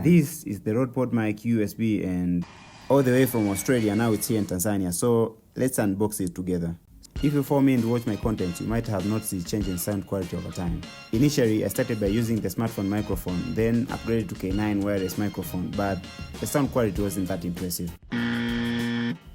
This is the Rode podmic-USB and all the way from Australia. Now it's here in Tanzania. So let's unbox it together. If you follow me and watch my content, you might have noticed the change in sound quality over time. Initially, I started by using the smartphone microphone, then upgraded to K9 wireless microphone, but the sound quality wasn't that impressive.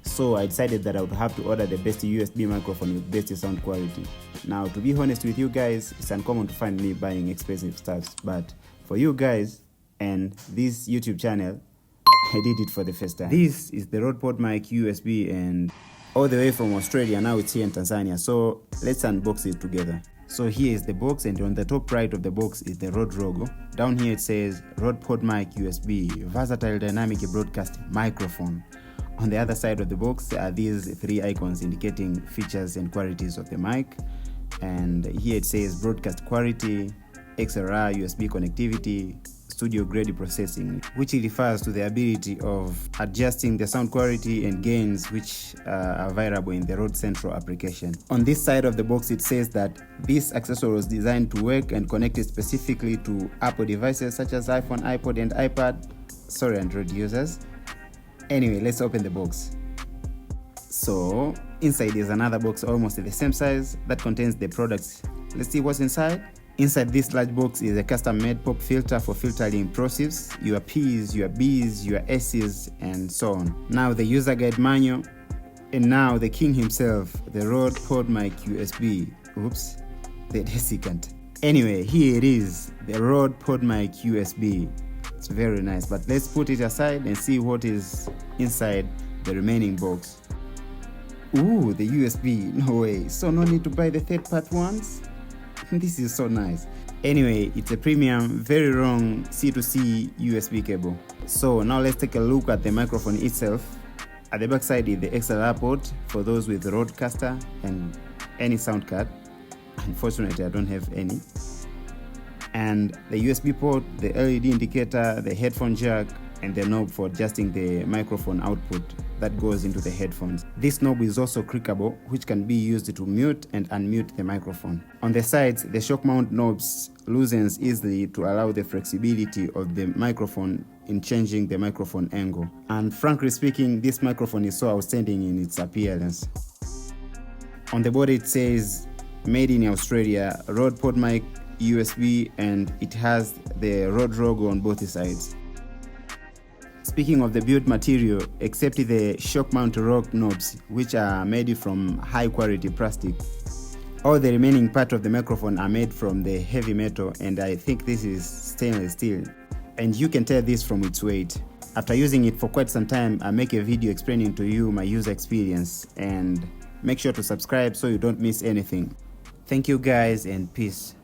So I decided that I would have to order the best USB microphone with best sound quality. Now, to be honest with you guys, it's uncommon to find me buying expensive stuff, but for you guys and this YouTube channel, I did it for the first time. This is the Rode podmic-USB and all the way from Australia. Now it's here in Tanzania. So let's unbox it together. So here is the box, and on the top right of the box is the Rode logo. Down here it says Rode podmic-USB, versatile dynamic broadcast microphone. On the other side of the box are these three icons indicating features and qualities of the mic. And here it says broadcast quality, XLR USB connectivity, studio grade processing, which refers to the ability of adjusting the sound quality and gains which are available in the Rode Central application. On this side of the box it says that this accessory was designed to work and connected specifically to Apple devices such as iPhone, iPod and iPad. Sorry Android users. Anyway, let's open the box. So inside is another box almost the same size that contains the products. Let's see what's inside. Inside this large box is a custom-made pop filter for filtering plosives, your P's, your B's, your S's, and so on. Now the user guide manual, and now the king himself, the Rode podmic-USB. Oops, the desiccant. Anyway, here it is, the Rode podmic-USB. It's very nice, but let's put it aside and see what is inside the remaining box. Ooh, the USB, no way. So no need to buy the third-part ones? This is so nice. Anyway, it's a premium, very long C2C USB cable. So now let's take a look at the microphone itself. At the back side is the XLR port for those with Rodecaster and any sound card. Unfortunately, I don't have any. And the USB port, the LED indicator, the headphone jack, and the knob for adjusting the microphone output that goes into the headphones. This knob is also clickable, which can be used to mute and unmute the microphone. On the sides, the shock mount knobs loosens easily to allow the flexibility of the microphone in changing the microphone angle. And frankly speaking, this microphone is so outstanding in its appearance. On the body it says made in Australia, Rode podmic-USB, and it has the Rode logo on both sides. Speaking of the build material, except the shock mount rock knobs, which are made from high quality plastic, all the remaining part of the microphone are made from the heavy metal, and I think this is stainless steel. And you can tell this from its weight. After using it for quite some time, I make a video explaining to you my user experience, and make sure to subscribe so you don't miss anything. Thank you guys and peace.